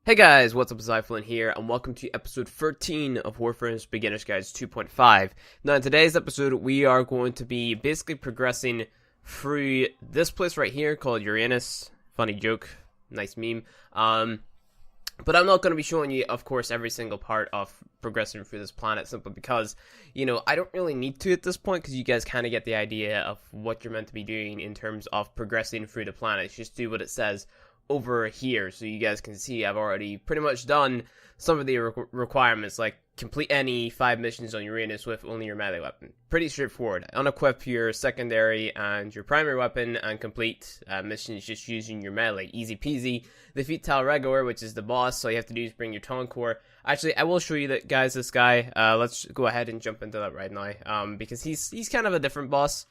Hey guys, what's up, Zyflin here, and welcome to episode 13 of Warframe's Beginner's Guides 2.5. Now, in today's episode, we are going to be basically progressing through this place right here called Uranus. Funny joke, nice meme. But I'm not going to be showing you, of course, every single part of progressing through this planet, simply because, I don't really need to at this point, because you guys kind of get the idea of what you're meant to be doing in terms of progressing through the planet. Just do what it says over here, so you guys can see I've already pretty much done some of the requirements, like complete any 5 missions on Uranus with only your melee weapon. Pretty straightforward. Unequip your secondary and your primary weapon and complete missions just using your melee. Easy peasy. Defeat Tyl Regor, which is the boss, so all you have to do is bring your Taunt Core. Actually, I will show you that, guys, this guy. Let's go ahead and jump into that right now, because he's kind of a different boss.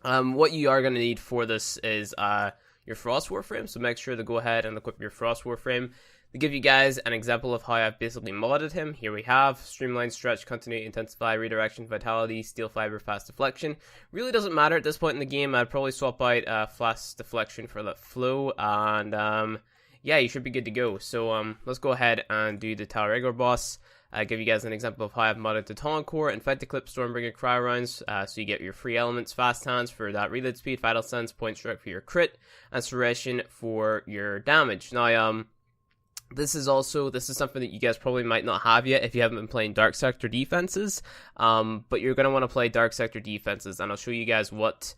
What you are going to need for this is your Frost Warframe, so make sure to go ahead and equip your Frost Warframe. To give you guys an example of how I've basically modded him, here we have Streamline, Stretch, Continuity, Intensify, Redirection, Vitality, Steel Fiber, Fast Deflection. Really doesn't matter at this point in the game. I'd probably swap out Fast Deflection for that Flow, and yeah, you should be good to go. So let's go ahead and do the Tyl Regor boss. Give you guys an example of how I've modded the Taunt Core, Infected Clip, Stormbringer, Cryo Rounds, so you get your free elements, Fast Hands for that reload speed, Vital Sense, Point Strike for your crit, and Serration for your damage. Now, this is something that you guys probably might not have yet if you haven't been playing Dark Sector defenses, but you're going to want to play Dark Sector defenses, and I'll show you guys what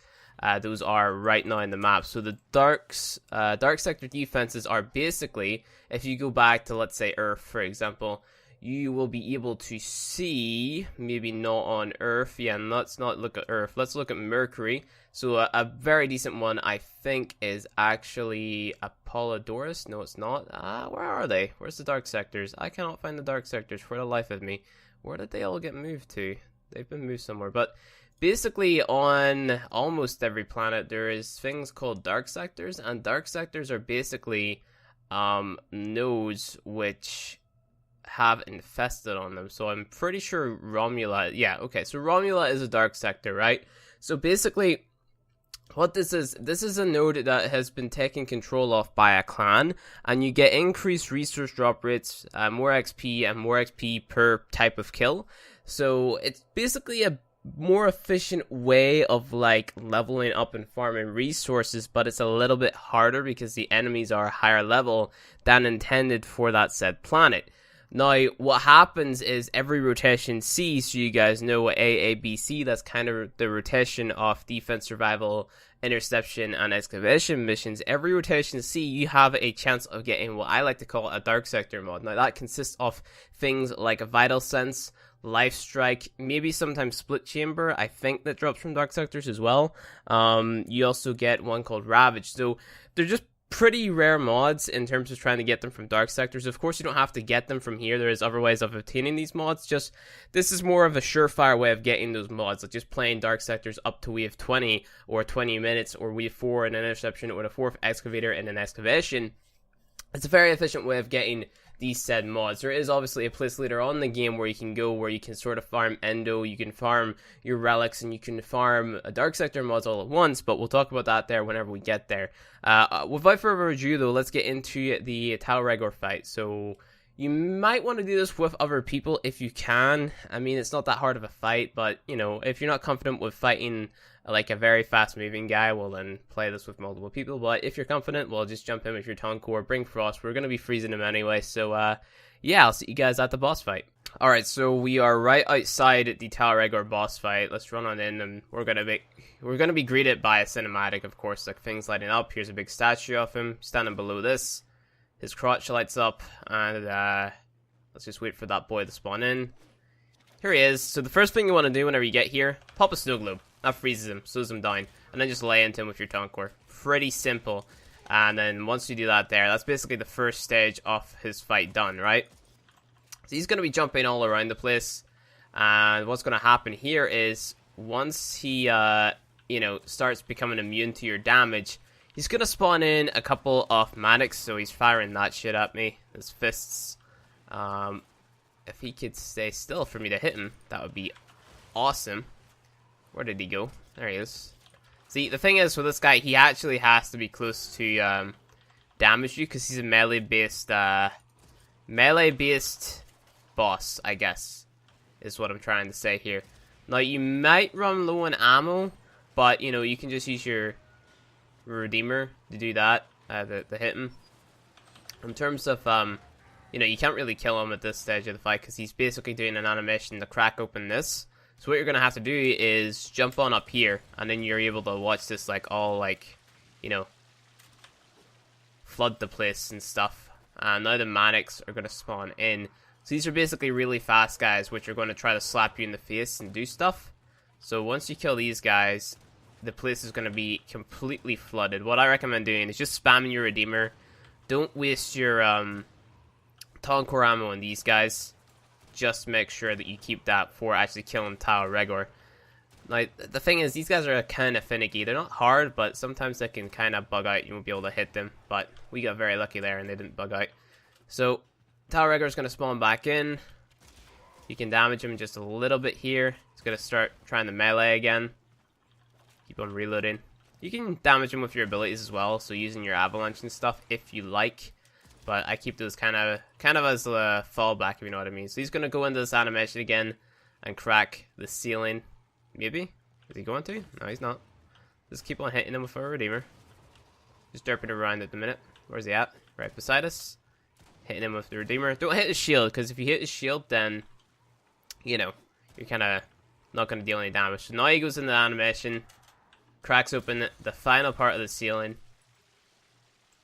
those are right now in the map. So the Dark Sector defenses are basically, if you go back to, let's say, Earth, for example, you will be able to see, maybe not on Earth, yeah, and let's not look at Earth, let's look at Mercury. So a very decent one, I think, is actually Apollodorus. No, it's not. Where are they? Where's the Dark Sectors? I cannot find the Dark Sectors for the life of me. Where did they all get moved to? They've been moved somewhere, but basically on almost every planet there is things called Dark Sectors, and Dark Sectors are basically nodes which have infested on them. So I'm pretty sure Romula, yeah, okay, so Romula is a Dark Sector, right? So basically what this is a node that has been taken control of by a clan, and you get increased resource drop rates, more XP, and more XP per type of kill. So it's basically a more efficient way of like leveling up and farming resources, but it's a little bit harder because the enemies are higher level than intended for that said planet. Now, what happens is every rotation C, so you guys know what A, B, C, that's kind of the rotation of defense, survival, interception, and excavation missions. Every rotation C, you have a chance of getting what I like to call a Dark Sector mod. Now, that consists of things like a Vital Sense, Life Strike, maybe sometimes Split Chamber, I think that drops from Dark Sectors as well. You also get one called Ravage. So, they're just pretty rare mods in terms of trying to get them from Dark Sectors. Of course, you don't have to get them from here. There is other ways of obtaining these mods. Just this is more of a surefire way of getting those mods, like just playing Dark Sectors up to wave 20 or 20 minutes, or wave 4 in an interception or a 4th excavator in an excavation. It's a very efficient way of getting these said mods. There is obviously a place later on in the game where you can go, where you can sort of farm endo, you can farm your relics, and you can farm a Dark Sector mods all at once, but we'll talk about that there whenever we get there. Without further ado though, let's get into the Tyl Regor fight. So you might want to do this with other people if you can. I mean, it's not that hard of a fight, but if you're not confident with fighting like a very fast moving guy, well then play this with multiple people. But if you're confident, well, just jump in with your Taunt Core, bring Frost. We're going to be freezing him anyway, so yeah, I'll see you guys at the boss fight. Alright, so we are right outside the Tyl Regor boss fight. Let's run on in, and we're gonna be greeted by a cinematic, of course, like things lighting up. Here's a big statue of him standing below this. His crotch lights up, and let's just wait for that boy to spawn in. Here he is. So the first thing you want to do whenever you get here, pop a snow globe. That freezes him, slows him down, and then just lay into him with your Taunt Core. Pretty simple. And then once you do that there, that's basically the first stage of his fight done, right? So he's going to be jumping all around the place, and what's going to happen here is once he, starts becoming immune to your damage, he's going to spawn in a couple of manics, so he's firing that shit at me, his fists. If he could stay still for me to hit him, that would be awesome. Where did he go? There he is. See, the thing is with this guy, he actually has to be close to damage you, because he's a melee-based melee-based boss, I guess, is what I'm trying to say here. Now, you might run low on ammo, but, you know, you can just use your Redeemer to do that, to hit him. In terms of, you know, you can't really kill him at this stage of the fight, because he's basically doing an animation to crack open this. So what you're going to have to do is jump on up here, and then you're able to watch this, like, all, like, you know, flood the place and stuff. And now the manics are going to spawn in. So these are basically really fast guys, which are going to try to slap you in the face and do stuff. So once you kill these guys, the place is going to be completely flooded. What I recommend doing is just spamming your Redeemer. Don't waste your core ammo on these guys. Just make sure that you keep that for actually killing Tyl Regor. Now, the thing is, these guys are kind of finicky. They're not hard, but sometimes they can kind of bug out. You won't be able to hit them. But we got very lucky there, and they didn't bug out. So Tyl Regor is going to spawn back in. You can damage him just a little bit here. He's going to start trying to melee again. Keep on reloading. You can damage him with your abilities as well, so using your avalanche and stuff if you like. But I keep those kind of as a fallback, if you know what I mean. So he's going to go into this animation again and crack the ceiling. Maybe? Is he going to? No, he's not. Just keep on hitting him with our Redeemer. Just derping around at the minute. Where's he at? Right beside us. Hitting him with the Redeemer. Don't hit his shield, because if you hit his shield, then, you know, you're kind of not going to deal any damage. So now he goes into the animation, cracks open the final part of the ceiling.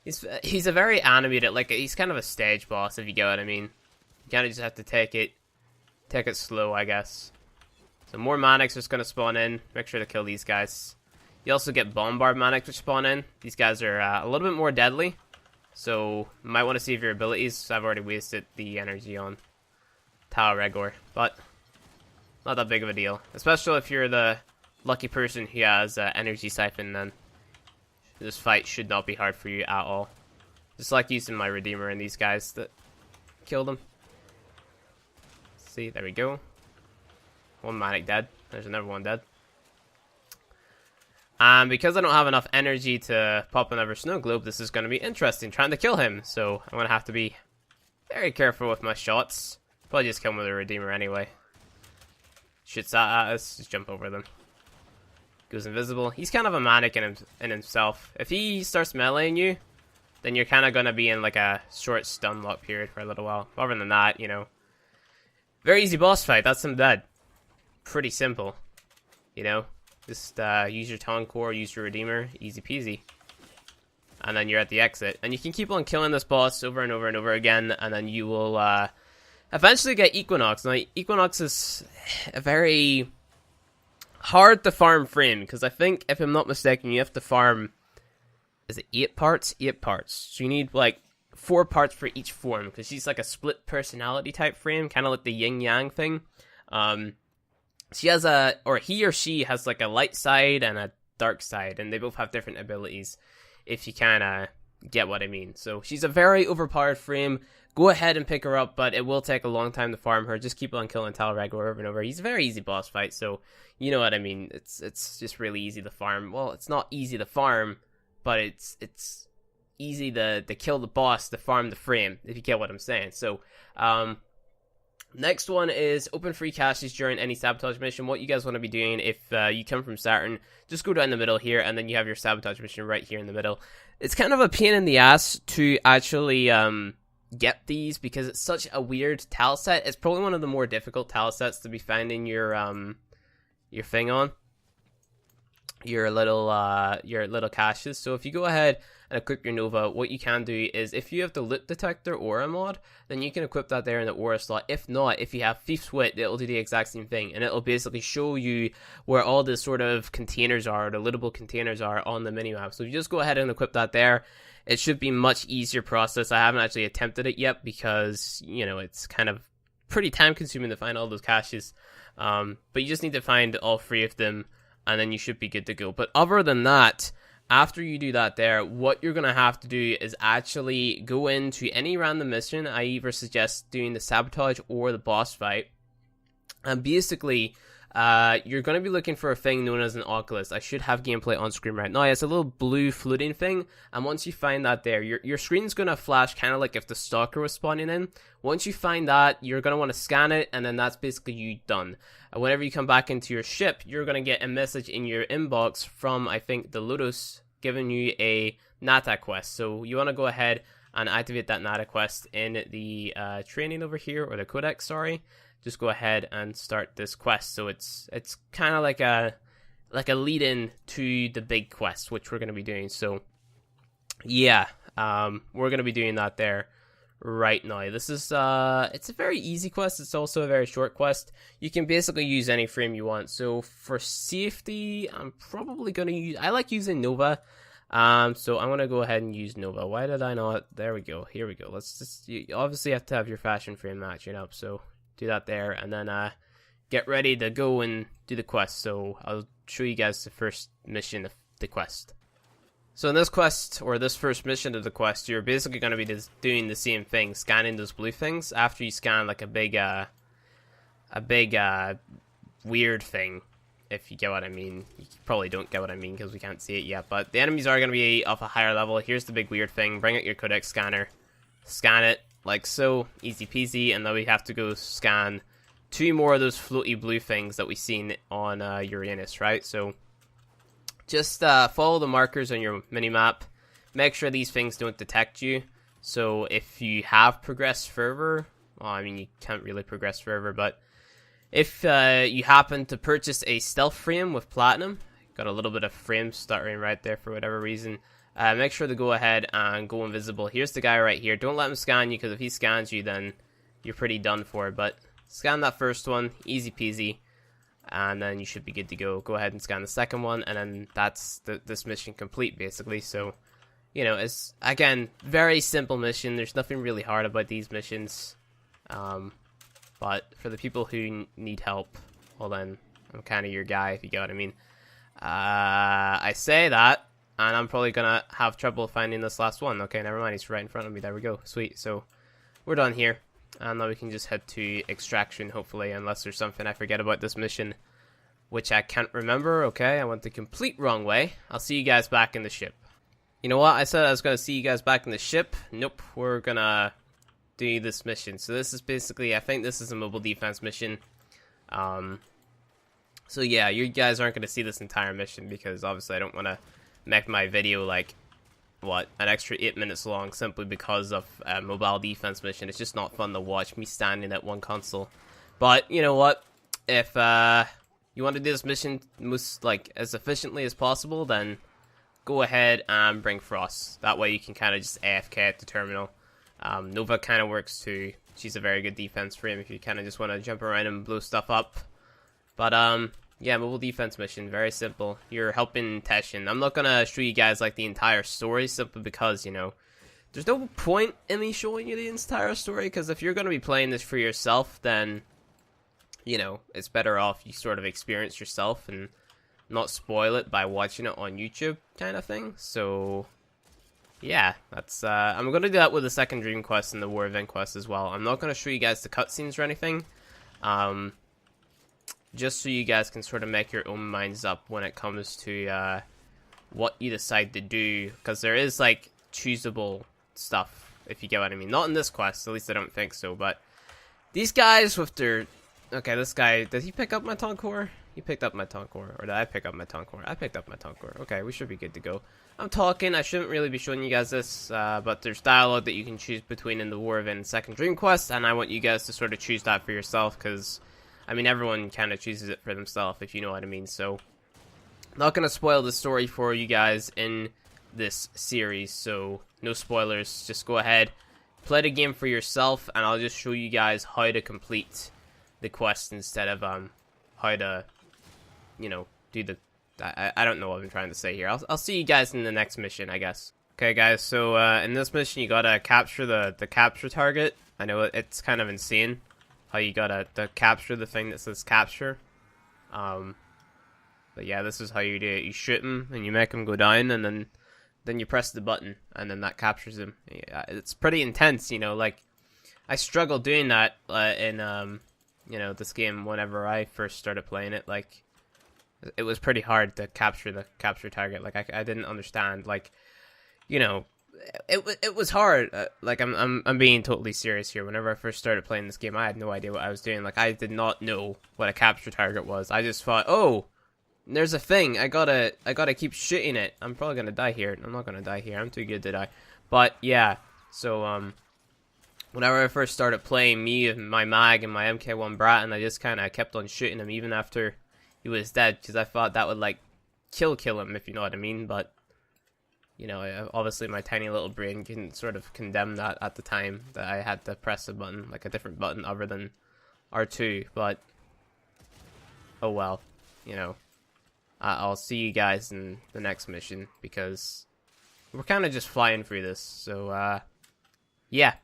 He's a very animated, like, he's kind of a stage boss, if you get what I mean. You kind of just have to take it slow, I guess. So more manics are just going to spawn in. Make sure to kill these guys. You also get bombard manics which spawn in. These guys are a little bit more deadly. So, you might want to save your abilities. I've already wasted the energy on Tyl Regor. But, not that big of a deal. Especially if you're the lucky person who has energy siphon, then this fight should not be hard for you at all. Just like using my Redeemer and these guys that killed him. See, there we go. One manic dead. There's another one dead. And because I don't have enough energy to pop another snow globe, this is going to be interesting, trying to kill him. So I'm going to have to be very careful with my shots. Probably just kill him with a Redeemer anyway. Shoots at us, just jump over them. Goes invisible. He's kind of a manic in himself. If he starts meleeing you, then you're kind of going to be in like a short stun lock period for a little while. Other than that, you know, very easy boss fight. That's him dead. Pretty simple, you know. Just use your Talon Core, use your Redeemer, easy peasy. And then you're at the exit. And you can keep on killing this boss over and over and over again, and then you will eventually get Equinox. Now, Equinox is a very hard to farm frame, because I think, if I'm not mistaken, you have to farm, is it 8 parts? 8 parts. So you need, like, 4 parts for each form, because she's like a split personality type frame, kind of like the yin-yang thing. She has he or she has like a light side and a dark side, and they both have different abilities, if you kind of get what I mean. So she's a very overpowered frame. Go ahead and pick her up, but it will take a long time to farm her. Just keep on killing Tyl Regor over and over. He's a very easy boss fight, so you know what I mean. It's just really easy to farm. Well, it's not easy to farm, but it's easy to kill the boss, to farm the frame, if you get what I'm saying. So, next one is open free caches during any sabotage mission. What you guys want to be doing if you come from Saturn, just go down the middle here, and then you have your sabotage mission right here in the middle. It's kind of a pain in the ass to actually get these, because it's such a weird tile set. It's probably one of the more difficult tile sets to be finding your thing on. Your little caches. So if you go ahead and equip your Nova, what you can do is, if you have the loot detector aura mod, then you can equip that there in the aura slot. If not, if you have Thief's Wit, it'll do the exact same thing, and it'll basically show you where all the sort of containers are, the lootable containers are on the minimap. So if you just go ahead and equip that there, it should be much easier process. I haven't actually attempted it yet, because, you know, it's kind of pretty time consuming to find all those caches. But you just need to find all 3 of them, and then you should be good to go. But other than that, after you do that there, what you're going to have to do is actually go into any random mission. I either suggest doing the sabotage or the boss fight. And basically, you're going to be looking for a thing known as an oculus. I should have gameplay on screen right now. It's a little blue floating thing, and once you find that there, your screen's going to flash kind of like if the stalker was spawning in. Once you find that, you're going to want to scan it, and then that's basically you done. Whenever you come back into your ship, you're going to get a message in your inbox from, I think, the Lotus, giving you a Natah Quest. So you want to go ahead and activate that Natah Quest in the training over here, or the codex, sorry. Just go ahead and start this quest. So it's kind of like a lead-in to the big quest, which we're going to be doing. So yeah, we're going to be doing that there right now. This is it's a very easy quest. It's also a very short quest. You can basically use any frame you want. So for safety, I'm probably going to use, I like using Nova. So I'm going to go ahead and use Nova. Why did I not? There we go. Here we go. Let's just, you obviously have to have your fashion frame matching up. So do that there, and then get ready to go and do the quest. So I'll show you guys the first mission of the quest. So in this quest, or this first mission of the quest, you're basically going to be just doing the same thing, scanning those blue things. After you scan like a big weird thing, if you get what I mean. You probably don't get what I mean because we can't see it yet, but the enemies are going to be of a higher level. Here's the big weird thing. Bring out your codex scanner, scan it like so, easy peasy, and then we have to go scan 2 more of those floaty blue things that we've seen on Uranus, right? So just follow the markers on your minimap. Make sure these things don't detect you. So if you have progressed further, well, I mean, you can't really progress further, but if you happen to purchase a stealth frame with platinum, got a little bit of frame stuttering right there for whatever reason, make sure to go ahead and go invisible. Here's the guy right here. Don't let him scan you, because if he scans you, then you're pretty done for. But scan that first one, easy peasy, and then you should be good to go. Go ahead and scan the second one, and then that's this mission complete, basically. So, you know, it's, again, very simple mission. There's nothing really hard about these missions. But for the people who need help, well then, I'm kind of your guy, if you get what I mean. I say that, and I'm probably going to have trouble finding this last one. Okay, never mind, he's right in front of me. There we go. Sweet. So, we're done here. And now we can just head to extraction, hopefully, unless there's something I forget about this mission, which I can't remember. Okay, I went the complete wrong way. I'll see you guys back in the ship. You know what? I said I was going to see you guys back in the ship. Nope, we're going to do this mission. So this is basically, I think this is a mobile defense mission. So yeah, you guys aren't going to see this entire mission, because obviously I don't want to make my video like, what, an extra 8 minutes long simply because of a mobile defense mission. It's just not fun to watch me standing at one console. But you know what, if you want to do this mission most, like, as efficiently as possible, then go ahead and bring Frost. That way you can kind of just AFK at the terminal. Nova kind of works too. She's a very good defense frame if you kind of just want to jump around and blow stuff up. But yeah, mobile defense mission, very simple. You're helping Teshin. I'm not gonna show you guys like the entire story, simply because, you know, there's no point in me showing you the entire story, because if you're gonna be playing this for yourself, then, you know, it's better off you sort of experience yourself and not spoil it by watching it on YouTube, kind of thing. So yeah, that's I'm gonna do that with the second Dream Quest and the War Event Quest as well. I'm not gonna show you guys the cutscenes or anything, just so you guys can sort of make your own minds up when it comes to what you decide to do, because there is like choosable stuff, if you get what I mean. Not in this quest, at least I don't think so. But these guys with their, okay, this guy, did he pick up my Toncore? He picked up my Toncore, or did I pick up my Toncore? I picked up my Toncore. Okay, we should be good to go. I'm talking, I shouldn't really be showing you guys this, but there's dialogue that you can choose between in the War Event and Second Dream Quest, and I want you guys to sort of choose that for yourself, because, I mean, everyone kind of chooses it for themselves, if you know what I mean. So, not going to spoil the story for you guys in this series, so no spoilers. Just go ahead, play the game for yourself, and I'll just show you guys how to complete the quest instead of how to, you know, do the, I don't know what I'm trying to say here. I'll see you guys in the next mission, I guess. Okay, guys, so in this mission, you gotta capture the capture target. I know it's kind of insane how you gotta capture the thing that says capture. But yeah, this is how you do it. You shoot him, and you make him go down, and then you press the button, and then that captures him. Yeah, it's pretty intense, you know, like, I struggle doing that in you know, this game whenever I first started playing it. Like, it was pretty hard to capture the capture target. Like, I didn't understand. Like, you know, it was hard. Like, I'm being totally serious here. Whenever I first started playing this game, I had no idea what I was doing. Like, I did not know what a capture target was. I just thought, oh, there's a thing. I gotta keep shooting it. I'm probably gonna die here. I'm not gonna die here. I'm too good to die. But yeah, so whenever I first started playing, me and my mag and my MK1 Brat, and I just kind of kept on shooting him even after he was dead, because I thought that would like kill him, if you know what I mean. But you know, obviously my tiny little brain can sort of condemn that at the time that I had to press a button, like a different button other than R2. But oh well, you know. I'll see you guys in the next mission, because we're kind of just flying through this, so, yeah.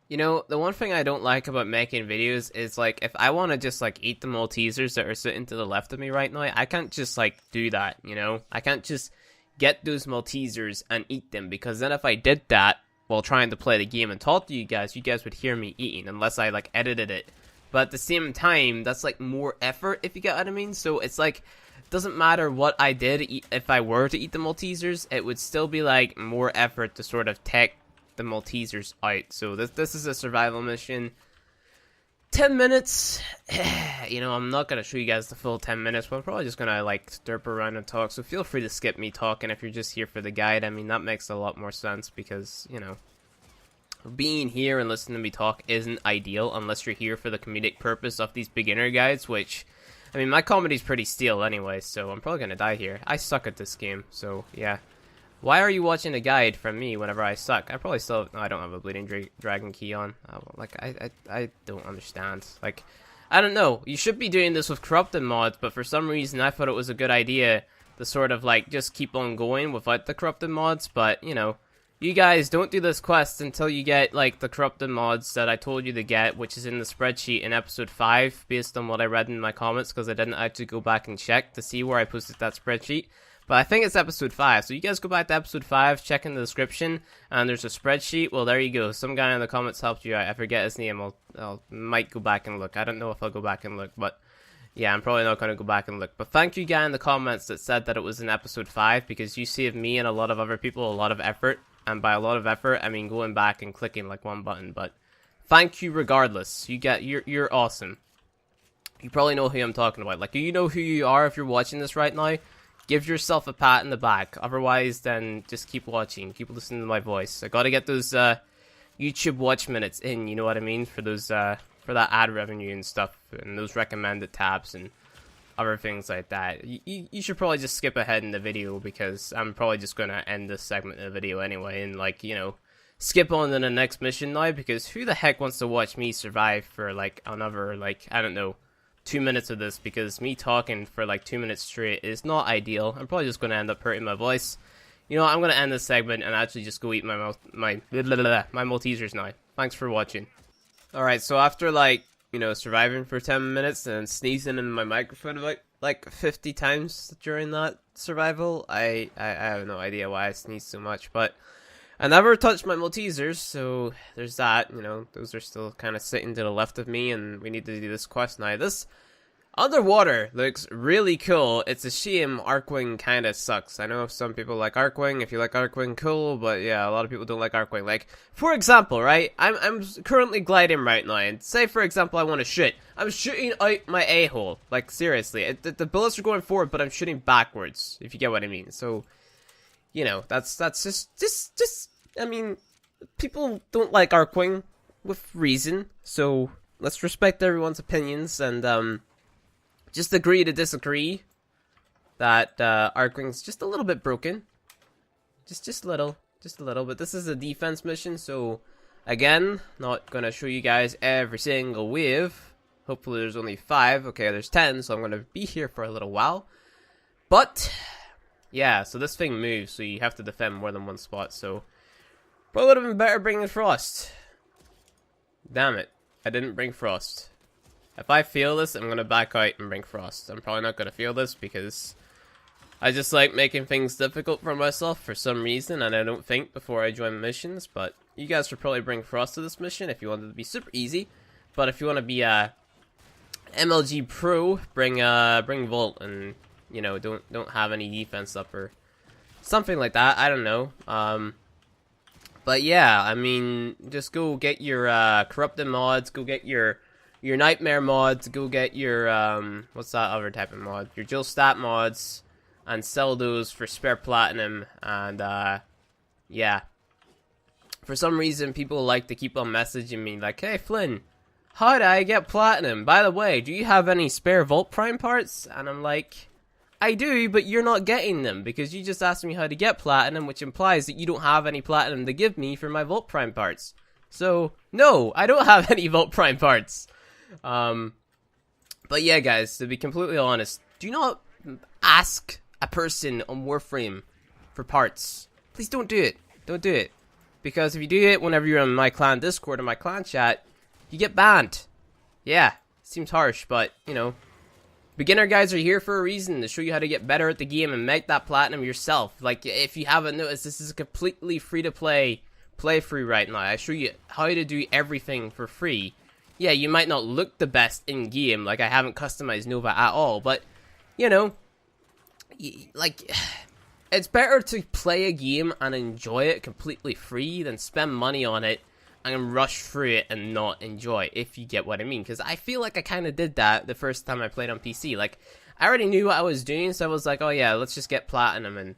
You know, the one thing I don't like about making videos is, like, if I want to just, like, eat the Maltesers that are sitting to the left of me right now, I can't just, like, do that, you know? I can't just get those Maltesers and eat them, because then if I did that while trying to play the game and talk to you guys would hear me eating, unless I, like, edited it. But at the same time, that's, like, more effort, if you get what I mean? So it's, like, doesn't matter what I did, if I were to eat the Maltesers, it would still be like more effort to sort of take the Maltesers out. So this is a survival mission. 10 minutes. You know, I'm not going to show you guys the full 10 minutes, but I'm probably just going to like derp around and talk. So feel free to skip me talking if you're just here for the guide. I mean, that makes a lot more sense because, you know, being here and listening to me talk isn't ideal unless you're here for the comedic purpose of these beginner guides, which, I mean, my comedy's pretty stale anyway, so I'm probably gonna die here. I suck at this game, so yeah. Why are you watching a guide from me whenever I suck? I probably still... No, I don't have a bleeding dragon key on. Like, I don't understand. Like, I don't know. You should be doing this with corrupted mods, but for some reason I thought it was a good idea to sort of, like, just keep on going without the corrupted mods, but, you know, you guys don't do this quest until you get, like, the corrupted mods that I told you to get, which is in the spreadsheet in episode 5, based on what I read in my comments, because I didn't actually go back and check to see where I posted that spreadsheet. But I think it's episode 5, so you guys go back to episode 5, check in the description, and there's a spreadsheet. Well, there you go. Some guy in the comments helped you out. I forget his name. I'll might go back and look. I don't know if I'll go back and look, but yeah, I'm probably not going to go back and look. But thank you guy in the comments that said that it was in episode 5, because you saved me and a lot of other people a lot of effort. And by a lot of effort, I mean going back and clicking like one button. But thank you regardless. You're awesome. You probably know who I'm talking about. Like, you know who you are if you're watching this right now. Give yourself a pat in the back. Otherwise, then just keep watching. Keep listening to my voice. I gotta get those YouTube watch minutes in. You know what I mean? For those for that ad revenue and stuff, and those recommended tabs and other things like that. You should probably just skip ahead in the video, because I'm probably just going to end this segment of the video anyway, and, like, you know, skip on to the next mission now, because who the heck wants to watch me survive for, like, another, like, I don't know, 2 minutes of this, because me talking for, like, 2 minutes straight is not ideal. I'm probably just going to end up hurting my voice. You know, I'm going to end this segment and actually just go eat my Maltesers now. Thanks for watching. Alright, so after, like, you know, surviving for 10 minutes and sneezing in my microphone like 50 times during that survival, I have no idea why I sneezed so much, but I never touched my Maltesers, so there's that. You know, those are still kind of sitting to the left of me, and we need to do this quest now. This underwater looks really cool. It's a shame Archwing kind of sucks. I know some people like Archwing. If you like Archwing, cool, but yeah, a lot of people don't like Archwing. Like, for example, right, I'm currently gliding right now, and say, for example, I want to shoot. I'm shooting out my a-hole. Like, seriously. The bullets are going forward, but I'm shooting backwards, if you get what I mean. So, you know, that's just, I mean, people don't like Archwing with reason, so let's respect everyone's opinions, and, just agree to disagree that Archwing's just a little bit broken. Just a little. But this is a defense mission, so again, not gonna show you guys every single wave. Hopefully there's only 5. Okay, there's 10, so I'm gonna be here for a little while. But yeah, so this thing moves, so you have to defend more than one spot, so probably would have been better bringing Frost. Damn it, I didn't bring Frost. If I fail this, I'm going to back out and bring Frost. I'm probably not going to fail this because I just like making things difficult for myself for some reason, and I don't think before I join missions. But you guys should probably bring Frost to this mission if you want it to be super easy. But if you want to be MLG Pro, bring Volt, and you know, don't have any defense up or something like that. I don't know. But yeah, I mean, just go get your corrupted mods, go get your nightmare mods, go get your what's that other type of mod? Your Jill stat mods, and sell those for spare platinum. And yeah, for some reason people like to keep on messaging me like, "Hey Flynn, how do I get platinum? By the way, do you have any spare Vault Prime parts?" And I'm like, I do, but you're not getting them because you just asked me how to get platinum, which implies that you don't have any platinum to give me for my Vault Prime parts. So, no, I don't have any Vault Prime parts. But yeah, guys, to be completely honest, do not ask a person on Warframe for parts. Please don't do it. Don't do it. Because if you do it whenever you're on my clan Discord or my clan chat, you get banned. Yeah, seems harsh, but, you know, beginner guys are here for a reason, to show you how to get better at the game and make that platinum yourself. Like, if you haven't noticed, this is a completely free-to-play playthrough right now. I show you how to do everything for free. Yeah, you might not look the best in-game, like I haven't customized Nova at all, but, you know, like, it's better to play a game and enjoy it completely free than spend money on it and rush through it and not enjoy, if you get what I mean. Because I feel like I kind of did that the first time I played on PC. Like, I already knew what I was doing, so I was like, oh yeah, let's just get platinum and,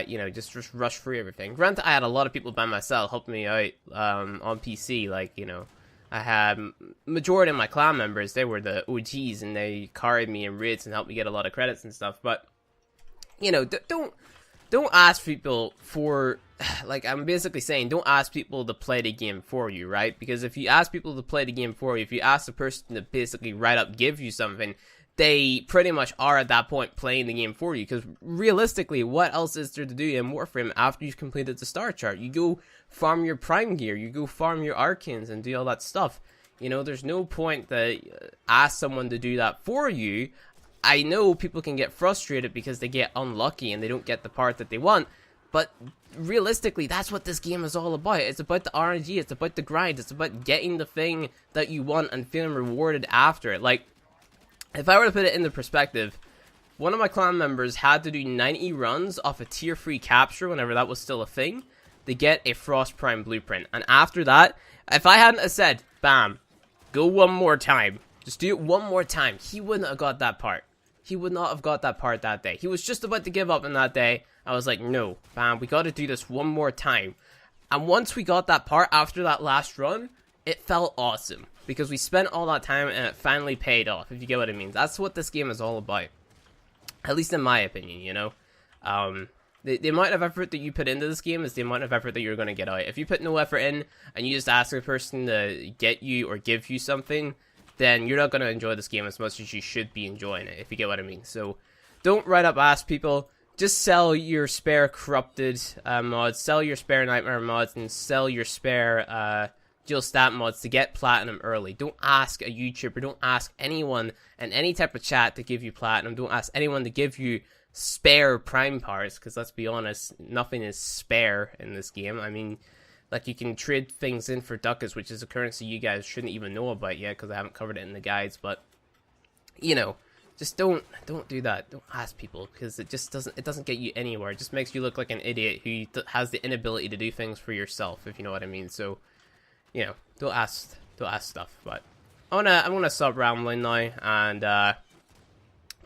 you know, just rush through everything. Granted, I had a lot of people by myself helping me out on PC. Like, you know, I had majority of my clan members, they were the OGs, and they carried me in raids and helped me get a lot of credits and stuff. But, you know, don't ask people for, like, I'm basically saying, don't ask people to play the game for you, right? Because if you ask people to play the game for you, if you ask the person to basically right up give you something, they pretty much are at that point playing the game for you. Because realistically, what else is there to do in Warframe after you've completed the star chart? You go farm your prime gear, you go farm your arcans and do all that stuff. You know, there's no point to ask someone to do that for you. I know people can get frustrated because they get unlucky and they don't get the part that they want, but realistically, that's what this game is all about. It's about the RNG, it's about the grind, it's about getting the thing that you want and feeling rewarded after it. Like, if I were to put it into perspective, one of my clan members had to do 90 runs off a tier 3 capture whenever that was still a thing to get a Frost Prime blueprint. And after that, if I hadn't have said, bam, go one more time, just do it one more time, he wouldn't have got that part. He would not have got that part that day. He was just about to give up on that day. I was like, no, fam, we got to do this one more time. And once we got that part after that last run, it felt awesome. Because we spent all that time and it finally paid off, if you get what I mean. That's what this game is all about. At least in my opinion, you know. The amount of effort that you put into this game is the amount of effort that you're going to get out. If you put no effort in and you just ask a person to get you or give you something, then you're not going to enjoy this game as much as you should be enjoying it, if you get what I mean. So, don't right up ask people. Just sell your spare corrupted mods, sell your spare nightmare mods, and sell your spare Jill stat mods to get platinum early. Don't ask a YouTuber, don't ask anyone in any type of chat to give you platinum. Don't ask anyone to give you spare prime parts, because let's be honest, nothing is spare in this game. I mean, like, you can trade things in for ducats, which is a currency you guys shouldn't even know about yet, because I haven't covered it in the guides, but, you know, just don't do that. Don't ask people, because it just doesn't get you anywhere. It just makes you look like an idiot who has the inability to do things for yourself, if you know what I mean. So, you know, don't ask stuff. But I'm gonna stop rambling now and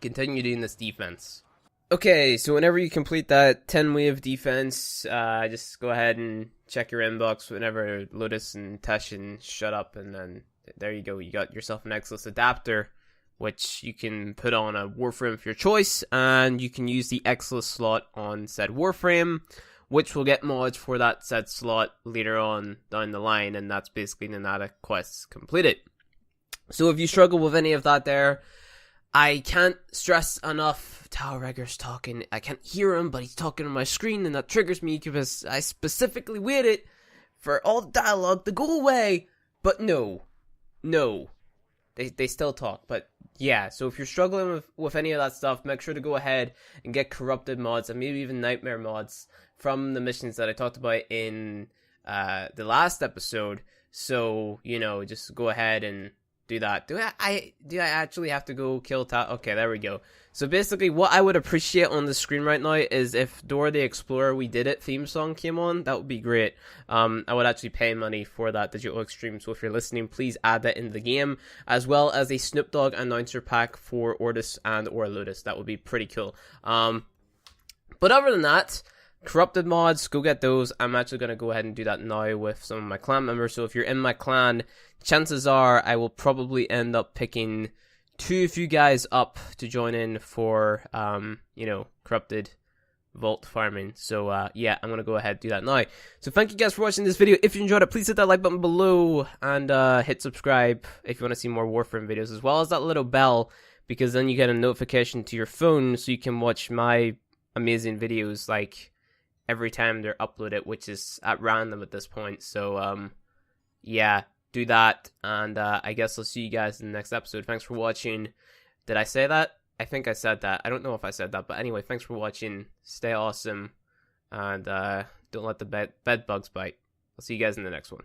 continue doing this defense. Okay, so whenever you complete that 10-wave defense, just go ahead and check your inbox whenever Lotus and Teshin shut up, and then there you go. You got yourself an Exilus adapter, which you can put on a Warframe of your choice, and you can use the Exilus slot on said Warframe, which will get mods for that said slot later on down the line, and that's basically the Natah Quest completed. So if you struggle with any of that there, I can't stress enough, Tyl Regor's talking. I can't hear him, but he's talking on my screen, and that triggers me because I specifically waited for all the dialogue to go away. But no. They still talk, but yeah. So if you're struggling with any of that stuff, make sure to go ahead and get corrupted mods and maybe even nightmare mods from the missions that I talked about in the last episode. So, you know, just go ahead and do that. Do I actually have to go kill Okay, there we go. So basically, what I would appreciate on the screen right now is if Dora the Explorer We Did It theme song came on. That would be great. I would actually pay money for that digital extreme. So if you're listening, please add that in the game, as well as a Snoop Dogg announcer pack for Ortis and or Lotus. That would be pretty cool. But other than that, corrupted mods, go get those. I'm actually going to go ahead and do that now with some of my clan members. So if you're in my clan, chances are I will probably end up picking 2 of you guys up to join in for, you know, corrupted vault farming. So, yeah, I'm going to go ahead and do that now. So thank you guys for watching this video. If you enjoyed it, please hit that like button below and hit subscribe if you want to see more Warframe videos, as well as that little bell, because then you get a notification to your phone so you can watch my amazing videos, like, every time they're uploaded, which is at random at this point. So, yeah, do that, and I guess I'll see you guys in the next episode. Thanks for watching. Did I say that? I think I said that. I don't know if I said that, but anyway, thanks for watching. Stay awesome, and don't let the bed bugs bite. I'll see you guys in the next one.